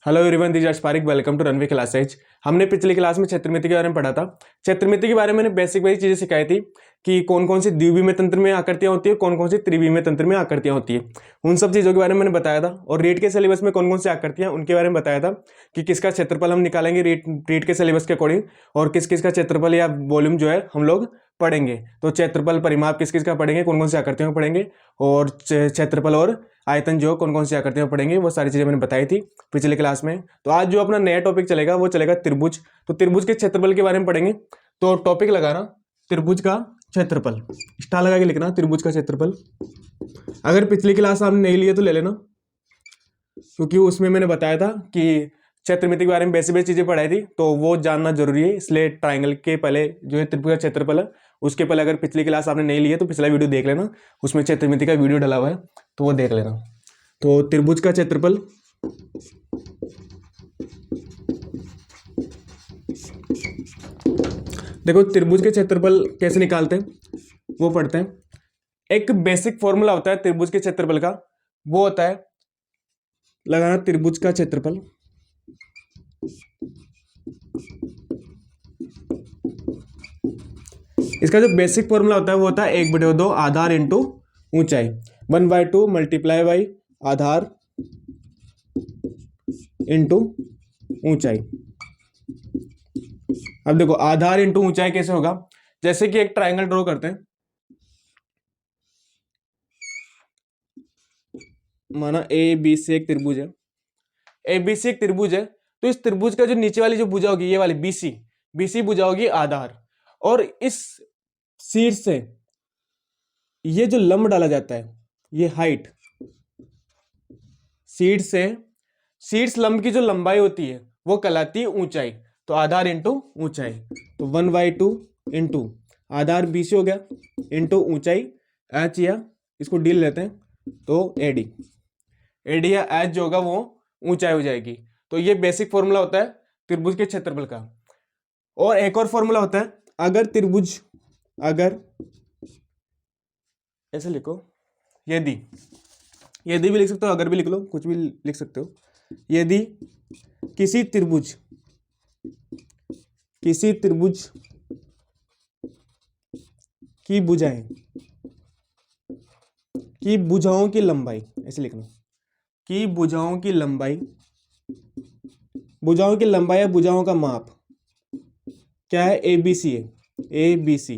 Hello everyone, this is Parik. Welcome to runway classes. हमने पिछली class में क्षेत्रमिति के बारे में पढ़ा था। क्षेत्रमिति के बारे में मैंने बेसिक चीजें सिखाई थी कि कौन कौन सी द्विविमीय तंत्र में आकृतियां होती है, कौन कौन सी त्रिविमीय तंत्र में आकृतियां होती है। उन सब चीजों के बारे में मैंने बताया था। और रीट के सिलेबस में कौन कौन सी आकृतियां उनके बारे में बताया था कि किसका क्षेत्रफल हम निकालेंगे रीट के सिलेबस के अकॉर्डिंग, और किस किस का क्षेत्रफल या वॉल्यूम जो है हम लोग पढ़ेंगे। तो क्षेत्रफल परिमाप किस किस का पढ़ेंगे, कौन कौन सी आकृतियों में पढ़ेंगे, और क्षेत्रफल और आयतन जो कौन कौन सी आकृतियों में पढ़ेंगे, वो सारी चीजें मैंने बताई थी पिछले क्लास में। तो आज जो अपना नया टॉपिक चलेगा वो चलेगा त्रिभुज। तो त्रिभुज के क्षेत्रफल के बारे में पढ़ेंगे। तो टॉपिक लगाना त्रिभुज का क्षेत्रफल, स्टार लगा के लिखना त्रिभुज का क्षेत्रफल। अगर पिछली क्लास आपने नहीं लिए तो ले लेना, क्योंकि उसमें मैंने बताया था कि क्षेत्रमिति के बारे में बेसिक बेसिक चीजें पढ़ाई थी, तो वो जानना जरूरी है। इसलिए ट्राइंगल के पहले जो है त्रिभुज का क्षेत्रफल है, उसके पहले अगर पिछली क्लास आपने नहीं ली है तो पिछला वीडियो देख लेना, उसमें क्षेत्रमिति का वीडियो डाला हुआ है, तो वो देख लेना। तो त्रिभुज का क्षेत्रफल, देखो त्रिभुज के क्षेत्रफल कैसे निकालते हैं वो पढ़ते हैं। एक बेसिक फॉर्मूला होता है त्रिभुज के क्षेत्रफल का, वो होता है लगाना त्रिभुज का क्षेत्रफल इसका जो बेसिक फॉर्मूला होता है वो होता है 1/2 आधार इंटू ऊंचाई, 1/2 मल्टीप्लाई बाई आधार इंटू ऊंचाई। अब देखो आधार इंटू ऊंचाई कैसे होगा, जैसे कि एक ट्रायंगल ड्रॉ करते हैं। माना ए बी सी एक त्रिभुज है, ए बी सी एक त्रिभुज है। तो इस त्रिभुज का जो नीचे वाली जो भुजा होगी, ये वाली बीसी, बीसी भुजा होगी आधार, और इस शीर्ष से ये जो लंब डाला जाता है, ये हाइट, शीर्ष से शीर्ष लंब की जो लंबाई होती है वो कहलाती है ऊंचाई। तो आधार इंटू ऊंचाई, तो 1/2 इंटू आधार बीसी हो गया इंटू ऊंचाई एच, या इसको डी लेते हैं तो एडी, एडी या एच जो होगा वो ऊंचाई हो जाएगी। तो ये बेसिक फॉर्मूला होता है त्रिभुज के क्षेत्रफल का। और एक और फॉर्मूला होता है, अगर त्रिभुज, अगर ऐसे लिखो, यदि, यदि भी लिख सकते हो, अगर भी लिख लो, कुछ भी लिख सकते हो। यदि किसी त्रिभुज की भुजाएं, की भुजाओं की लंबाई, ऐसे लिखना, की भुजाओं की लंबाई, भुजाओं की लंबाई या भुजाओं का माप क्या है, ए बी सी है, ए बी सी,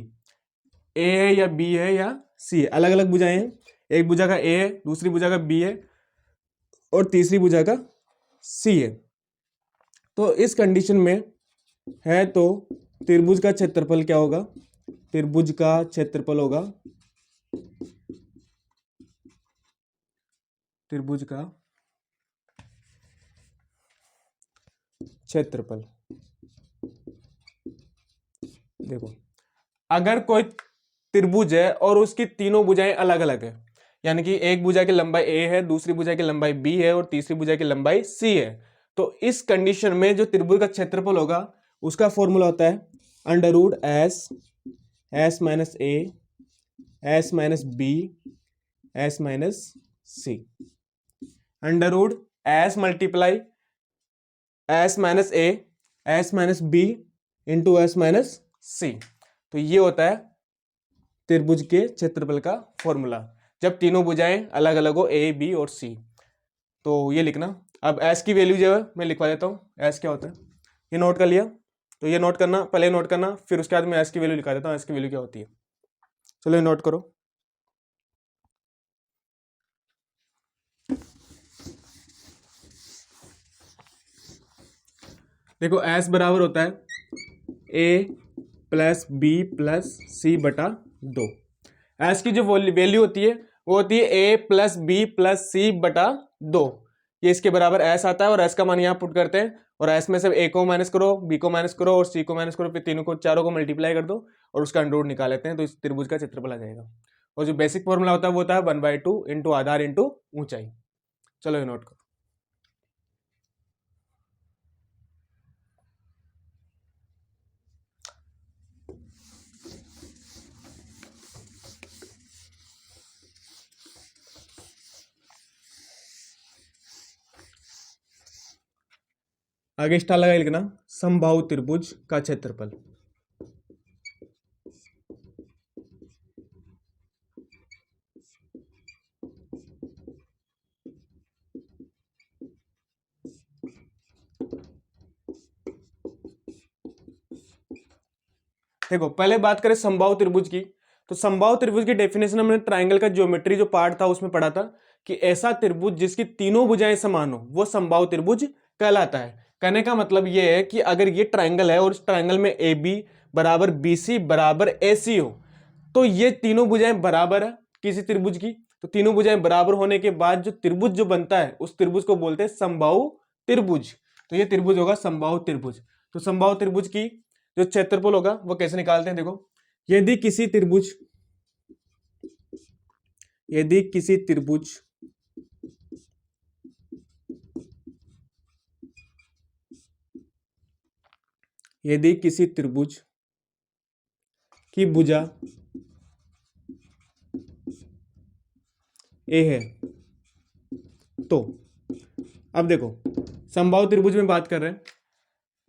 ए है या बी है या सी है, अलग अलग भुजाएं हैं। एक भुजा का ए है, दूसरी भुजा का बी है, और तीसरी भुजा का सी है। तो इस कंडीशन में है तो त्रिभुज का क्षेत्रफल क्या होगा, त्रिभुज का क्षेत्रफल होगा, त्रिभुज का क्षेत्रफल। देखो अगर कोई त्रिभुज है और उसकी तीनों भुजाएं अलग अलग है, यानी कि एक भुजा की लंबाई ए है, दूसरी भुजा की लंबाई बी है, और तीसरी भुजा की लंबाई सी है, तो इस कंडीशन में जो त्रिभुज का क्षेत्रफल होगा उसका फॉर्मूला होता है under root S, S minus A, S minus B, S minus C. Under root S multiply S minus A, S minus B into S minus C. तो ये होता है त्रिभुज के क्षेत्रफल का फॉर्मूला, जब तीनों भुजाएं अलग अलग हो, ए बी और सी। तो ये लिखना। अब एस की वैल्यू जो है मैं लिखवा देता हूँ, एस क्या होता है, ये नोट कर लिया। तो ये नोट करना, पहले नोट करना, फिर उसके बाद मैं एस की वैल्यू लिखा देता हूँ, एस की वैल्यू क्या होती है। चलो ये नोट करो। देखो एस बराबर होता है ए प्लस बी प्लस सी बटा 2। एस की जो वैल्यू होती है वो होती है ए प्लस बी प्लस सी बटा 2। ये इसके बराबर एस आता है, और एस का मान यहाँ पुट करते हैं, और एस में से ए को माइनस करो, बी को माइनस करो, और सी को माइनस करो, फिर तीनों को, चारों को मल्टीप्लाई कर दो, और उसका अंडर रूट निकाल लेते हैं, तो इस त्रिभुज का क्षेत्रफल आ जाएगा। और जो बेसिक फॉर्मूला होता है वो होता है 1/2 इंटू आधार इंटू ऊंचाई। चलो ये नोट करो। आगे स्टार लगा लिखना समबाहु त्रिभुज का क्षेत्रफल। देखो पहले बात करें समबाहु त्रिभुज की, तो समबाहु त्रिभुज की डेफिनेशन हमने ट्राइंगल का ज्योमेट्री जो पार्ट था उसमें पढ़ा था कि ऐसा त्रिभुज जिसकी तीनों भुजाएं समान हो वो समबाहु त्रिभुज कहलाता है। कहने का मतलब ये है कि अगर ये ट्राइंगल है और इस ट्राइंगल में ए बी बराबर बी सी बराबर ए सी हो, तो ये तीनों भुजाएं बराबर है किसी त्रिभुज की, तो तीनों भुजाएं बराबर होने के बाद जो त्रिभुज जो बनता है उस त्रिभुज को बोलते हैं समबाहु त्रिभुज। तो ये त्रिभुज होगा समबाहु त्रिभुज। तो समबाहु त्रिभुज की जो क्षेत्रफल होगा वो कैसे निकालते हैं, देखो यदि किसी त्रिभुज यदि किसी त्रिभुज यदि किसी त्रिभुज की भुजा ए है, तो अब देखो समबाहु त्रिभुज में बात कर रहे हैं,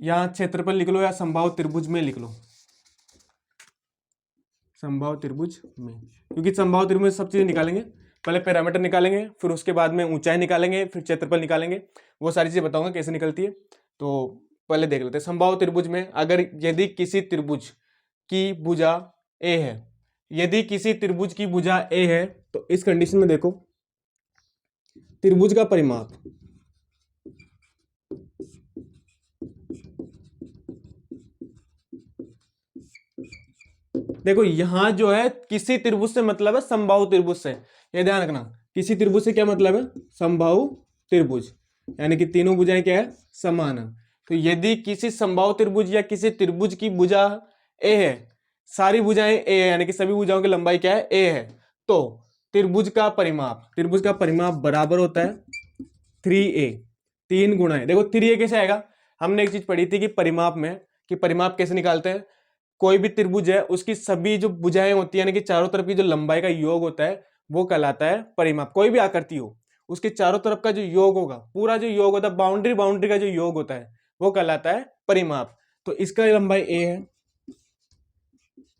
यहां क्षेत्रफल लिख लो या समबाहु त्रिभुज में लिख लो, समबाहु त्रिभुज में, क्योंकि समबाहु त्रिभुज में सब चीजें निकालेंगे, पहले पैरामीटर निकालेंगे, फिर उसके बाद में ऊंचाई निकालेंगे, फिर क्षेत्रफल निकालेंगे, वो सारी चीजें बताऊंगा कैसे निकलती है। तो पहले देख लेते हैं समबाहु त्रिभुज में, अगर यदि किसी त्रिभुज की भुजा ए है, यदि किसी त्रिभुज की भुजा ए है, तो इस कंडीशन में देखो त्रिभुज का परिमाप देखो यहां जो है किसी त्रिभुज से मतलब है समबाहु त्रिभुज से, ये ध्यान रखना, किसी त्रिभुज से क्या मतलब है, समबाहु त्रिभुज, यानी कि तीनों भुजाएं क्या है, समान है। तो यदि किसी समबाहु त्रिभुज या किसी त्रिभुज की भुजा ए है, सारी भुजाएं ए है, यानी कि सभी भुजाओं की लंबाई क्या है, ए है, तो त्रिभुज का परिमाप बराबर होता है 3a, 3 गुणा है। देखो 3a कैसे आएगा, हमने एक चीज पढ़ी थी कि परिमाप में, कि परिमाप कैसे निकालते हैं, कोई भी त्रिभुज है उसकी सभी जो भुजाएं होती है, यानी कि चारों तरफ की जो लंबाई का योग होता है वो कहलाता है परिमाप। कोई भी आकृति हो उसके चारों तरफ का जो योग होगा, पूरा जो योग होता है, बाउंड्री का जो योग होता है वो कहलाता है परिमाप। तो इसका लंबाई ए है,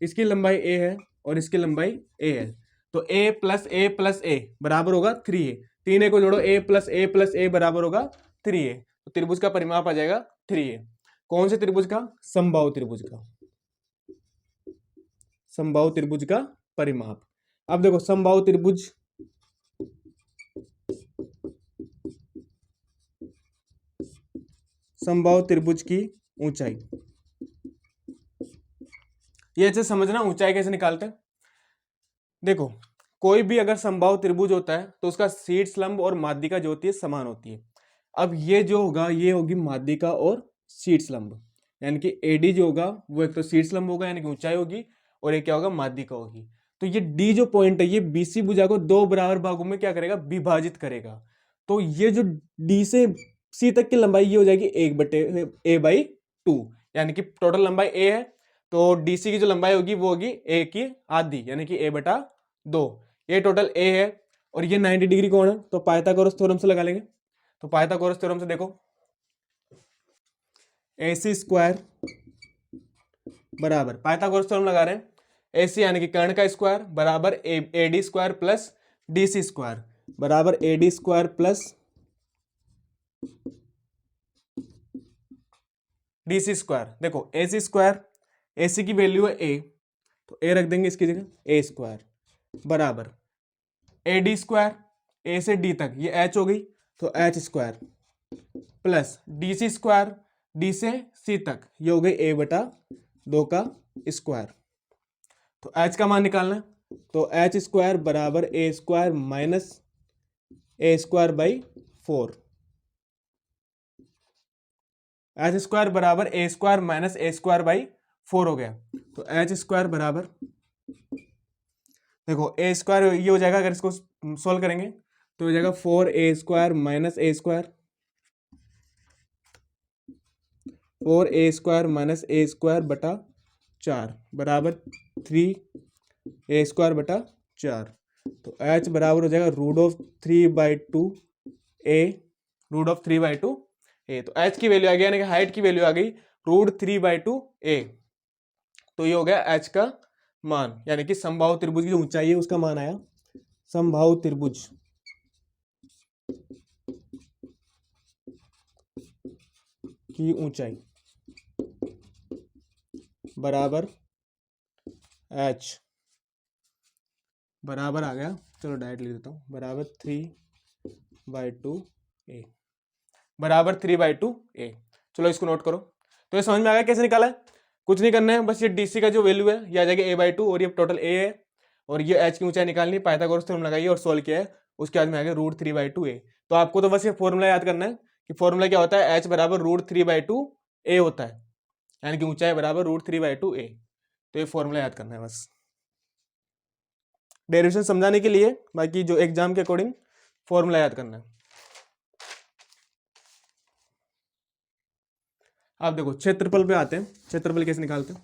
इसकी लंबाई ए है और इसकी लंबाई ए है, तो ए प्लस ए बराबर होगा 3a, 3a को जोड़ो, a प्लस ए बराबर होगा 3a, तो त्रिभुज का परिमाप आ जाएगा 3a। कौन से त्रिभुज का, समबाहु त्रिभुज का, समबाहु त्रिभुज का परिमाप। अब देखो समबाहु त्रिभुज की ऊंचाई, ये अच्छे समझना ऊंचाई कैसे निकालते हैं। देखो कोई भी अगर समबाहु त्रिभुज होता है तो उसका शीर्ष लंब और माध्यिका जो होती है समान होती है। अब ये जो होगा ये होगी माध्यिका और शीर्ष लंब, यानी कि एडी जो होगा वो एक तो शीर्ष लंब होगा यानी कि ऊंचाई होगी, और एक क्या होगा, माध्यिका होगी। तो ये डी जो पॉइंट है ये बीसी भुजा को दो बराबर भागों में क्या करेगा, विभाजित करेगा। तो ये जो डी से सी तक की लंबाई ये हो जाएगी 1/a/2, यानी कि टोटल लंबाई ए है, तो डीसी की जो लंबाई होगी वो होगी ए की आधी, यानी कि a/2। ये टोटल ए है और ये 90 डिग्री कोण है, तो पाइथागोरस थ्योरम से लगा लेंगे। तो पाइथागोरस थ्योरम से देखो AC स्क्वायर बराबर, पाइथागोरस थ्योरम लगा रहे हैं, AC यानी कि कर्ण का स्क्वायर बराबर AD square plus DC square बराबर AD square plus DC square. देखो AC स्क्वायर, AC की वैल्यू है A, तो A रख देंगे इसकी जगह, A स्क्वायर बराबर AD स्क्वायर, A से D तक ये H हो गई, तो H square plus DC square, D से C तक ये हो गई a/2 का स्क्वायर। तो H का मान निकालना है, तो H स्क्वायर बराबर A square minus A square by 4, H square बराबर A square minus A square by 4 हो गया। तो H स्क्वायर बराबर, देखो A स्क्वायर ये हो जाएगा, अगर इसको सोल्व करेंगे तो हो जाएगा 4a square minus A square, 4a square minus A square बटा 4 बराबर 3a स्क्वायर बटा 4। तो h बराबर हो जाएगा √3/2 a, √3/2 ए। तो एच की वैल्यू आ गई, यानी कि हाइट की वैल्यू आ गई √3/2 a। तो ये हो गया एच का मान, यानी कि समबाहु त्रिभुज की जो ऊंचाई है उसका मान आया। समबाहु त्रिभुज की ऊंचाई बराबर एच बराबर आ गया, चलो डायरेक्ट लिख देता हूँ, बराबर 3/2 a, बराबर 3/2 a। चलो इसको नोट करो। तो ये समझ में आ गया कैसे निकाला है? कुछ नहीं करना है, बस ये डीसी का जो वैल्यू है ये आ जाएगा a/2, और ये टोटल a है, और ये h की ऊंचाई निकालनी, पाइथागोरस थ्योरम लगाइए और सोल्व किया है, उसके बाद में आ गया √3/2a। तो आपको तो बस ये फॉर्मूला याद करना है कि फॉर्मूला क्या होता है, h बराबर √3/2a होता है, यानी कि ऊंचाई बराबर √3/2a। तो ये फॉर्मूला याद करना है बस डेरिवेशन समझाने के लिए, बाकी जो एग्जाम के अकॉर्डिंग फॉर्मूला याद करना है। आप देखो क्षेत्रफल पे आते हैं, क्षेत्रफल कैसे निकालते हैं।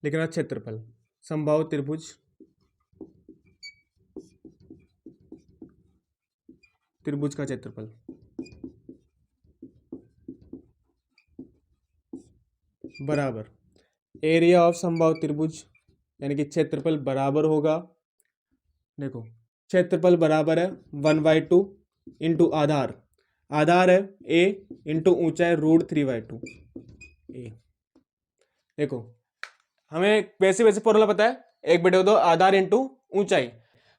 लिखना क्षेत्रफल, समबाहु त्रिभुज, त्रिभुज का क्षेत्रफल बराबर एरिया ऑफ समबाहु त्रिभुज, यानी कि क्षेत्रफल बराबर होगा, देखो क्षेत्रफल बराबर है 1/2 इंटू आधार, आधार है a इंटू ऊंचाई √3/2 a। देखो हमें वैसे वैसे फॉर्मूला पता है, 1/2 आधार इंटू ऊंचाई,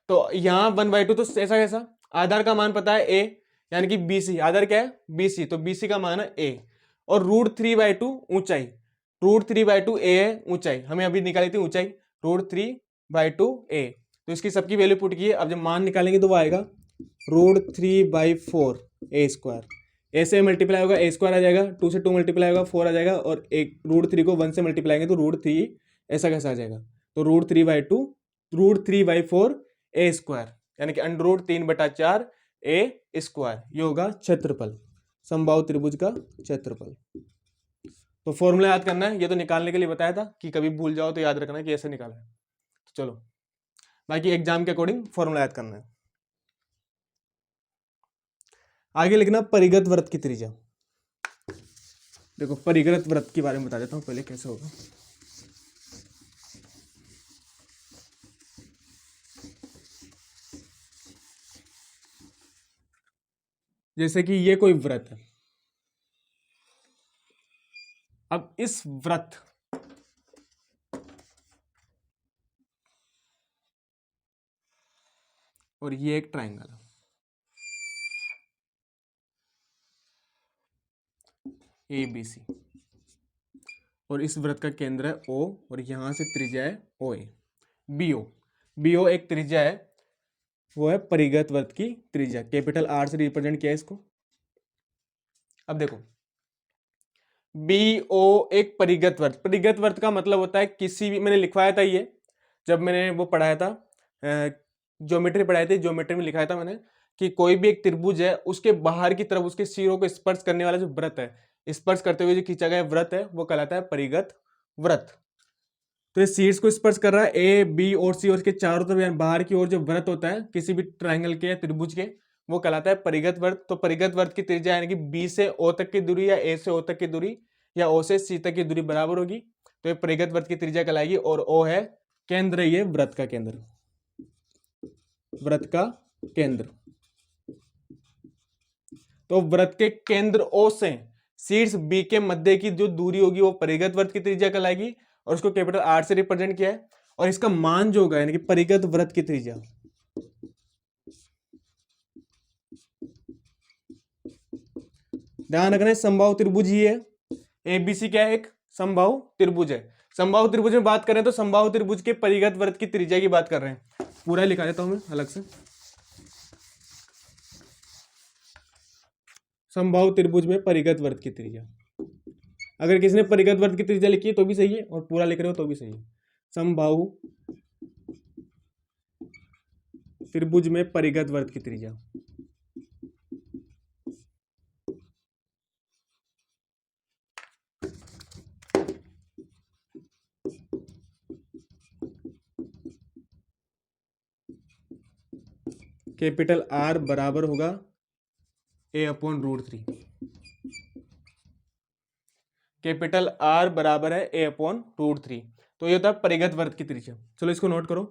तो यहाँ 1/2, तो ऐसा कैसा, आधार का मान पता है a, यानी कि BC, आधार क्या है BC, तो BC का मान है a, और √3/2 ऊंचाई, √3/2 a है ऊंचाई, हमें अभी निकाली थी ऊंचाई √3/2 a। तो इसकी सबकी वैल्यू पुट की है, अब जब मान निकालेंगे तो वो आएगा √3/4 a², ऐसे मल्टीप्लाई होगा a² आ जाएगा, 2 से 2 मल्टीप्लाई होगा 4 आ जाएगा, और एक √3 को 1 से मल्टीप्लाई करेंगे तो √3 ऐसा कैसा आ जाएगा, तो √3/4 यानी कि √3/4 a², ये होगा क्षेत्रफल, समबाहु त्रिभुज का क्षेत्रफल। तो फॉर्मूला याद करना है, ये तो निकालने के लिए बताया था कि कभी भूल जाओ तो याद रखना कि ऐसे निकालना है। तो चलो बाकी एग्जाम के अकॉर्डिंग फॉर्मूला याद करना है। आगे लिखना परिगत वृत्त की त्रिज्या। देखो परिगत वृत्त के बारे में बता देता हूं पहले कैसे होगा। जैसे कि ये कोई व्रत है, अब इस व्रत और ये एक ट्रायंगल है ABC, और इस वृत्त का केंद्र है O, और यहां से त्रिज्या है OA। BO एक त्रिज्या है, वो है परिगत वृत्त की त्रिज्या, कैपिटल R से रिप्रेजेंट किया है इसको। अब देखो BO एक परिगत वृत्त, परिगत वृत्त का मतलब होता है किसी भी, मैंने लिखवाया था ये जब मैंने वो पढ़ाया था, ज्योमेट्री पढ़ाई थी, ज्योमेट्री में लिखाया था मैंने कि कोई भी एक त्रिभुज है, उसके बाहर की तरफ उसके सिरों को स्पर्श करने वाला जो वृत्त है, स्पर्श करते हुए जो खींचा गया वृत्त है, वो कहलाता है परिगत वृत्त। तो ये शीर्ष को स्पर्श कर रहा है A B और C, और इसके चारों तरफ यानी बाहर की ओर जो वृत्त होता है किसी भी ट्रायंगल के या त्रिभुज के, वो कहलाता है परिगत वृत्त। तो परिगत वृत्त की त्रिज्या यानी कि B से O तक की दूरी, या A से O तक की दूरी, या O से C तक की दूरी बराबर होगी, तो ये परिगत वृत्त की त्रिज्या कहलाएगी। और O है केंद्र, ये वृत्त का केंद्र, वृत्त का केंद्र। तो वृत्त के केंद्र O से शीर्ष B के मध्य की जो दूरी होगी वो परिगत वृत्त की त्रिज्या कहलाएगी, और उसको कैपिटल R से रिप्रेजेंट किया है। और इसका मान जो होगा यानी कि परिगत वृत्त की त्रिज्या, ध्यान रखना है समबाहु त्रिभुज ही है, ABC क्या है, एक समबाहु त्रिभुज है। समबाहु त्रिभुज में बात करें तो समबाहु त्रिभुज के परिगत वृत्त की त्रिज्या की बात कर रहे हैं, पूरा लिखा देता हूं मैं अलग से। समबाहु त्रिभुज में परिगत वृत्त की त्रिज्या, अगर किसी ने परिगत वृत्त की त्रिज्या लिखी है तो भी सही है, और पूरा लिख रहे हो तो भी सही है। समबाहु त्रिभुज में परिगत वृत्त की त्रिज्या, कैपिटल आर बराबर होगा a/√3। कैपिटल आर बराबर है a/√3। तो ये होता है परिगत वृत्त की त्रिज्या। चलो इसको नोट करो।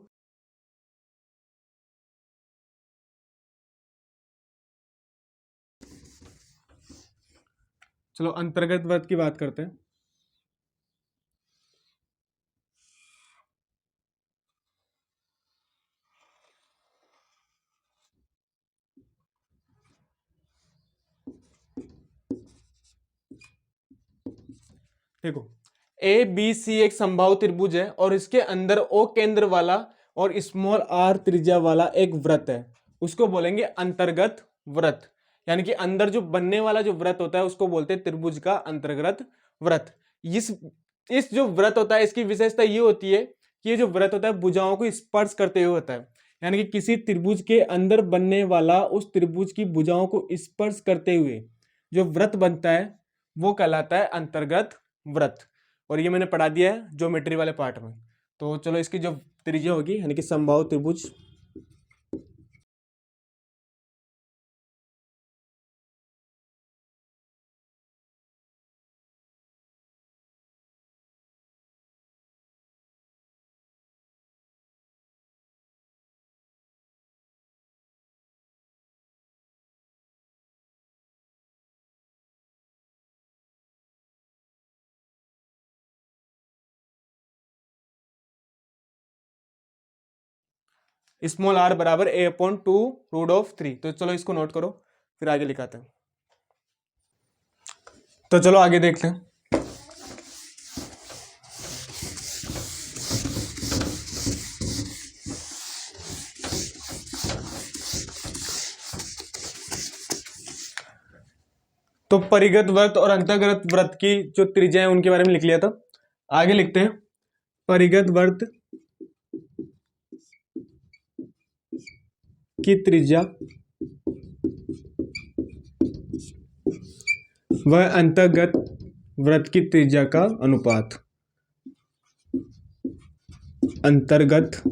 चलो अंतर्गत वृत्त की बात करते हैं। देखो ए बी सी एक समबाहु त्रिभुज है और इसके अंदर ओ केंद्र वाला और स्मॉल आर त्रिज्या वाला एक वृत्त है, उसको बोलेंगे अंतर्गत वृत्त। यानी कि अंदर जो बनने वाला जो वृत्त होता है उसको बोलते हैं त्रिभुज का अंतर्गत वृत्त। इस जो वृत्त होता है इसकी विशेषता ये होती है कि ये जो वृत्त होता है भुजाओं को स्पर्श करते हुए होता है। यानी कि किसी त्रिभुज के अंदर बनने वाला उस त्रिभुज की भुजाओं को स्पर्श करते हुए जो वृत्त बनता है वो कहलाता है अंतर्गत वृत्त। और ये मैंने पढ़ा दिया है ज्योमेट्री वाले पार्ट में। तो चलो इसकी जो त्रिज्या होगी यानी कि समबाहु त्रिभुज स्मॉल आर बराबर a/2√3। तो चलो इसको नोट करो फिर आगे लिखाते हैं। तो चलो आगे देखते हैं। तो परिगत वृत्त और अंतर्गत वृत्त की जो त्रिज्या है उनके बारे में लिख लिया था। आगे लिखते हैं परिगत वृत्त की त्रिज्या व अंतर्गत वृत्त की त्रिज्या का अनुपात। अंतर्गत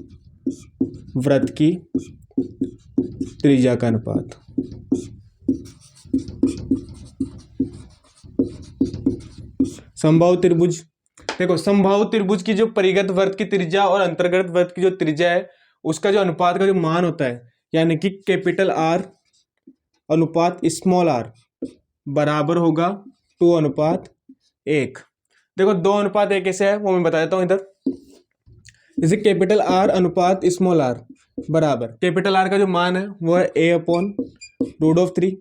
वृत्त की त्रिज्या का अनुपात। समबाहु त्रिभुज, देखो समबाहु त्रिभुज की जो परिगत वृत्त की त्रिज्या और अंतर्गत वृत्त की जो त्रिज्या है उसका जो अनुपात का जो मान होता है यानी कि कैपिटल आर अनुपात स्मॉल आर बराबर होगा 2:1। देखो 2:1 कैसे है वो मैं बता देता हूं इधर। जैसे कैपिटल आर अनुपात स्मॉल आर बराबर कैपिटल आर का जो मान है वो है a/√3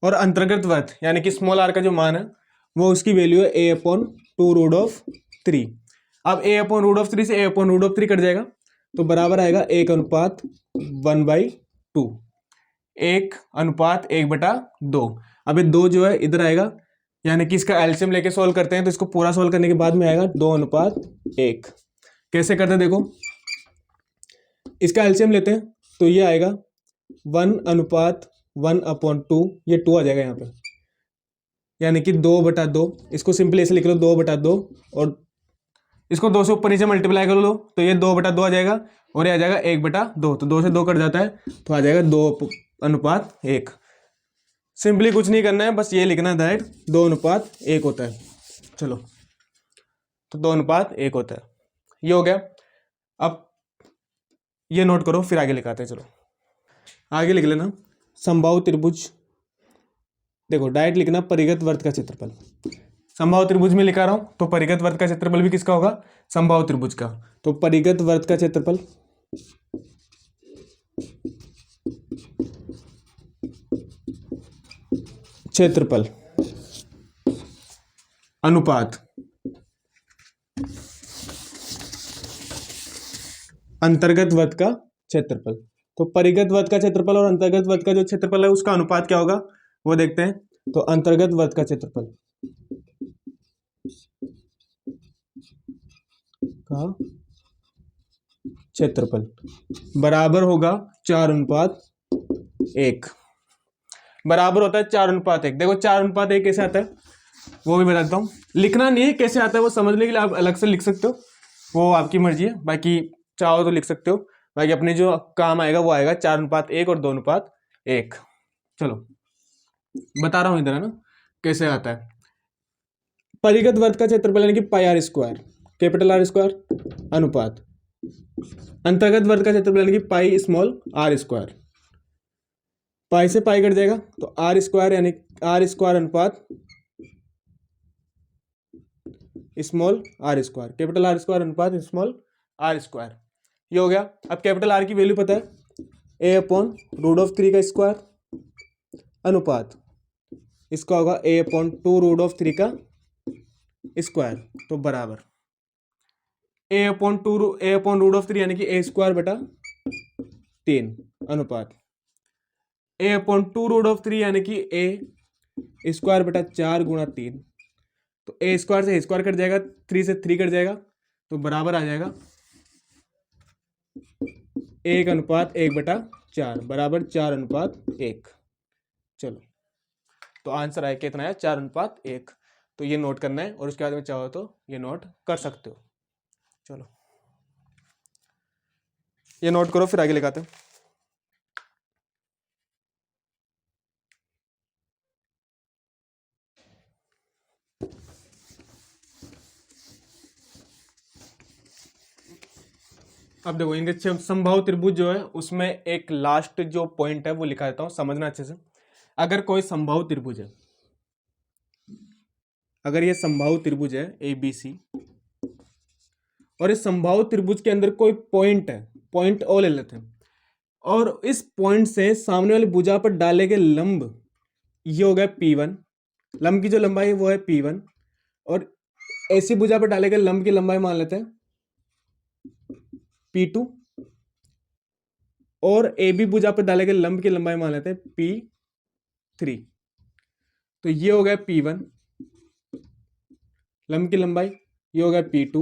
और अंतर्गत वृत्त यानी कि स्मॉल आर का जो मान है वो उसकी वैल्यू है a/2√3। अब a/√3 से a/√3 कट जाएगा तो बराबर आएगा 1:1/2। 1:1/2। अब ये 2 जो है इधर आएगा यानी कि इसका एलसीएम लेके सॉल्व करते हैं तो इसको पूरा सॉल्व करने के बाद में आएगा 2:1। कैसे करते हैं देखो, इसका एलसीएम लेते हैं तो ये आएगा 1:1/2। ये 2 आ जाएगा यहाँ पे यानी कि 2/2। इसको सिंपली ऐसे लिख लो 2/2 और इसको 2 से ऊपर नीचे मल्टीप्लाई कर लो तो ये 2/2 आ जाएगा और ये आ जाएगा 1/2। तो 2 से 2 कट जाता है तो आ जाएगा 2:1। सिंपली कुछ नहीं करना है, बस ये लिखना है डायरेक्ट 2:1 होता है। चलो तो 2:1 होता है, ये हो गया। अब ये नोट करो फिर आगे लिखाते हैं। चलो आगे लिख लेना समबाहु त्रिभुज। देखो डायरेक्ट लिखना परिगत वृत्त का क्षेत्रफल। समबाहु त्रिभुज में लिखा रहा हूं तो परिगत वृत्त का क्षेत्रफल भी किसका होगा, समबाहु त्रिभुज का। तो परिगत वृत्त का क्षेत्रफल अनुपात अंतर्गत वृत्त का क्षेत्रफल। तो परिगत वृत्त का क्षेत्रफल और अंतर्गत वृत्त का जो क्षेत्रफल है उसका अनुपात क्या होगा वो देखते हैं। तो अंतर्गत वृत्त का क्षेत्रफल बराबर होगा 4:1। बराबर होता है 4:1। देखो 4:1 कैसे आता है वो भी बताता हूँ। लिखना नहीं है कैसे आता है, वो समझने के लिए आप अलग से लिख सकते हो, वो आपकी मर्जी है। बाकी चाहो तो लिख सकते हो, बाकी अपने जो काम आएगा वो आएगा 4:1 और 2:1। चलो बता रहा हूं इधर, है ना, कैसे आता है। परिगत वर्ग का क्षेत्रफल यानी कि pi R square, capital R square अनुपात अंतर्गत वर्ग का क्षेत्रफल यानी कि pi small R square. Pi से पाई कट जाएगा तो आर स्क्वायर यानी आर स्क्वायर अनुपात small R square, capital R square अनुपात स्मॉल आर स्क्वायर। ये हो गया। अब कैपिटल आर की वैल्यू पता है, a/√3 का स्क्वायर अनुपात इसका होगा a/2√3 का स्क्वायर, तो बराबर a/√3 यानी कि a² बटा 3 अनुपात a/2√3 यानी कि a²/4 × 3, तो a² से a² कट जाएगा, 3 से 3 कट जाएगा, तो बराबर आ जाएगा 1:1/4 बराबर 4:1। चलो तो आंसर आया कितना है, 4:1। तो ये नोट करना है और उसके बाद में चाहो तो ये नोट कर सकते हो। चलो ये नोट करो, फिर आगे लिखाते हैं। अब देखो इनके समबाहु त्रिभुज जो है उसमें एक लास्ट जो पॉइंट है वो लिखा देता हूं, समझना अच्छे से। अगर कोई समबाहु त्रिभुज है, अगर ये समबाहु त्रिभुज है ABC और इस समबाहु त्रिभुज के अंदर कोई पॉइंट है, पॉइंट ओ ले लेते हैं, और इस पॉइंट से सामने वाली भुजा पर डाले गए लंब ये हो गया P1, लंब की जो लंबाई है वो है P1, और ऐसी भुजा पर डाले गए लंब की लंबाई मान लेते हैं P2, और AB भुजा पर डाले गए लंब की लंबाई मान लेते हैं P3। तो ये हो गया P1 लंब की लंबाई, ये हो गया P2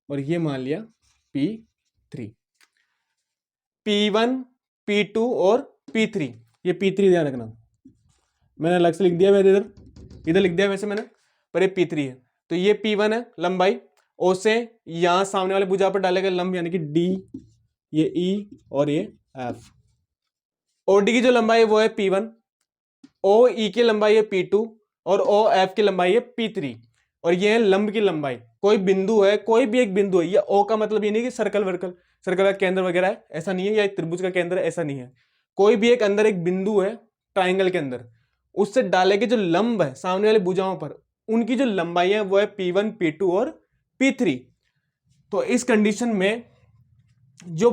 और ये मान लिया P3। P1 P2 और P3, ये P3 ध्यान रखना, मैंने अलग से लिख दिया, वैसे इधर लिख दिया वैसे मैंने, पर ये P3 है। तो ये P1 है लंबाई, O से यहां सामने वाले भुजा पर डाले गए लंब यानी कि D, ये E और ये F। OD की जो लंबाई है वो है P1, OE की लंबाई है P2 और OF की लंबाई है P3, और ये है लंब की लंबाई। कोई बिंदु है, कोई भी एक बिंदु है, ये O का मतलब ये नहीं कि सर्कल का केंद्र वगैरह है, ऐसा नहीं है, या त्रिभुज का केंद्र है, ऐसा नहीं है। कोई भी एक अंदर एक बिंदु है ट्राइंगल के अंदर, उससे डाले के जो लंब है सामने वाली भुजाओं पर, उनकी जो लंबाई है वो है P1 P2 और P3। तो इस कंडीशन में जो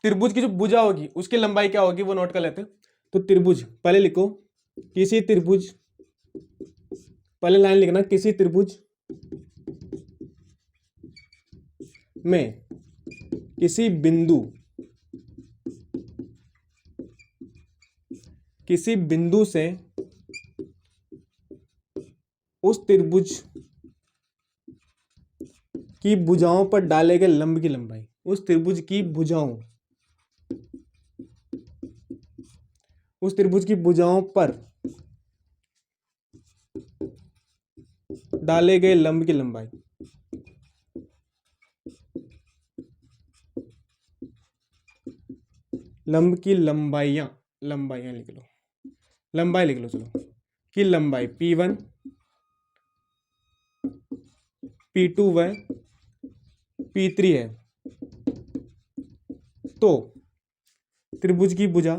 त्रिभुज की जो भुजा होगी उसकी लंबाई क्या होगी वो नोट कर लेते हैं। तो त्रिभुज पहले लिखो, किसी त्रिभुज, पहले लाइन लिखना, किसी त्रिभुज में किसी बिंदु से उस त्रिभुज की भुजाओं पर डाले गए लंब की लंबाई, उस त्रिभुज की भुजाओं पर डाले गए लंब की लंबाई, लंब की लंबाई लिख लो, लंबाई लिख लो, चलो, की लंबाई P1 P2 व P3 है। तो त्रिभुज की भुजा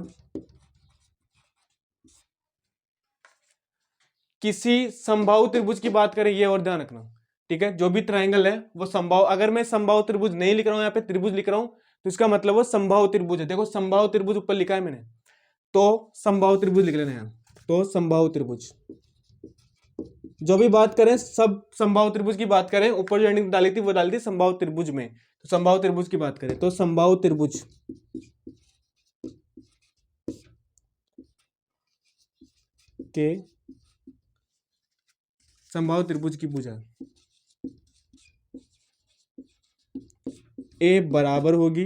किसी समबाहु त्रिभुज की बात करें, ये और ध्यान रखना, ठीक है। जो भी ट्राइंगल है वो समबाहु, अगर मैं समबाहु त्रिभुज नहीं लिख रहा हूं, यहाँ पे त्रिभुज लिख रहा हूं, तो इसका मतलब वो समबाहु त्रिभुज है। देखो समबाहु त्रिभुज ऊपर लिखा है मैंने, तो समबाहु त्रिभुज लिख लेना है। तो समबाहु त्रिभुज जो भी बात करें, सब समबाहु त्रिभुज की बात करें, ऊपर जो एंडिंग डाली थी वो डाली थी समबाहु त्रिभुज में। तो समबाहु त्रिभुज की बात करें तो समबाहु त्रिभुज के समबाहु त्रिभुज की भुजा A बराबर होगी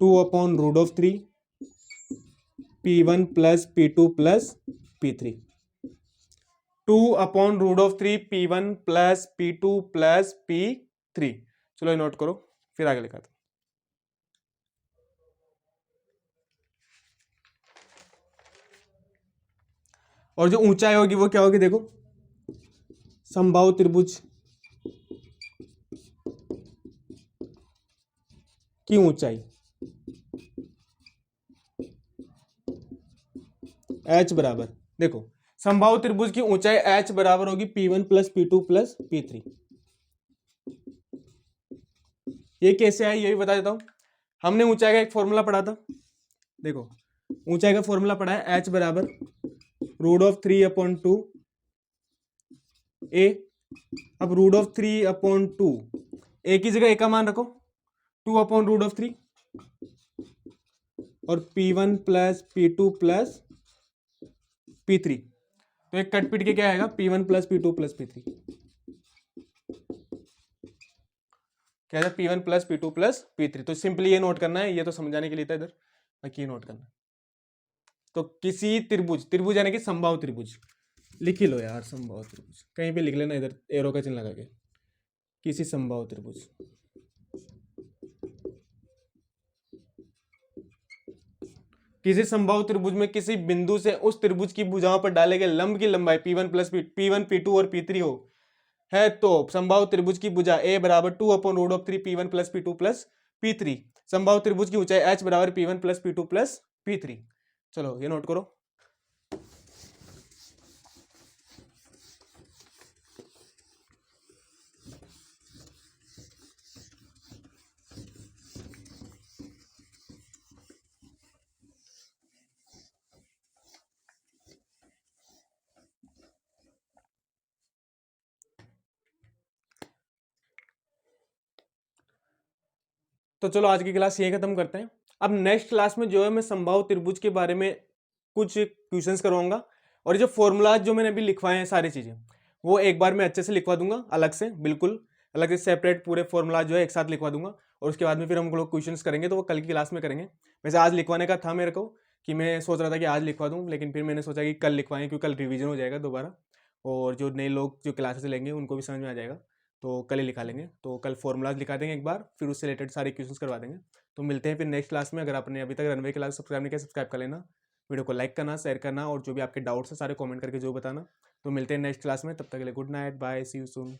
2/√3 P1 plus P2 plus P3, 2/√3 P1 plus P2 plus P3। चलो ये नोट करो, फिर आगे लिखा था। और जो ऊंचाई होगी वो क्या होगी, देखो समबाहु त्रिभुज की ऊंचाई h बराबर, देखो समबाहु त्रिभुज की ऊंचाई h बराबर होगी P1 plus P2 plus P3। ये कैसे है ये भी बता देता हूं। हमने ऊंचाई का एक फॉर्मूला पढ़ा था, देखो ऊंचाई का फॉर्मूला पढ़ा है h बराबर √3/2 a। अब √3/2 a की जगह a का मान रखो 2/√3 और P1 plus P2 plus P3। तो एक कट पीट के क्या आएगा, P1 plus P2 plus P3, क्या है P1 plus P2 plus P3। तो सिंपली ये नोट करना है, ये तो समझाने के लिए था इधर, बाकी ये नोट करना है। तो किसी त्रिभुज, त्रिभुज यानी कि समबाहु त्रिभुज, लिख ही लो यार समबाहु त्रिभुज, कहीं पे लिख लेना इधर एरो का चिन्ह लगा के, किसी समबाहु त्रिभुज, किसी समबाहु त्रिभुज में किसी बिंदु से उस त्रिभुज की भुजाओं पर डाले गए लंब की लंबाई P1 प्लस P1 P2 और P3 हो है तो समबाहु त्रिभुज की भुजा a बराबर 2/√3 P1 plus P2 plus P3। समबाहु त्रिभुज की ऊंचाई h बराबर P1 plus P2 plus P3। चलो ये नोट करो। तो चलो आज की क्लास यही खत्म करते हैं। अब नेक्स्ट क्लास में जो है मैं समबाहु त्रिभुज के बारे में कुछ क्वेश्चंस करवाऊंगा, और जो फॉर्मूलाज जो मैंने अभी लिखवाए हैं सारी चीजें वो एक बार मैं अच्छे से लिखवा दूंगा, अलग से, बिल्कुल अलग से सेपरेट पूरे फॉर्मूला जो है एक साथ लिखवा दूंगा। और उसके बाद में फिर हम लोग क्वेश्चंस करेंगे, तो वो कल की क्लास में करेंगे। वैसे आज लिखवाने का था मेरे को, कि मैं सोच रहा था कि आज लिखवा दूं, लेकिन फिर मैंने सोचा कि कल लिखवाएं, क्योंकि कल रिवीजन हो जाएगा दोबारा, और जो नए लोग जो क्लासेस लेंगे उनको भी समझ में आ जाएगा, तो कल ही लिखा लेंगे। तो कल फॉर्मूलाज लिखा देंगे एक बार, फिर उससे रिलेटेड सारे क्वेश्चंस करवा देंगे। तो मिलते हैं फिर नेक्स्ट क्लास में। अगर आपने अभी तक रनवे क्लास सब्सक्राइब नहीं किया, सब्सक्राइब कर लेना, वीडियो को लाइक करना, शेयर करना, और जो भी आपके डाउट्स हैं सारे कमेंट करके जो बताना। तो मिलते हैं नेक्स्ट क्लास में, तब तक के लिए good night, bye, see you soon.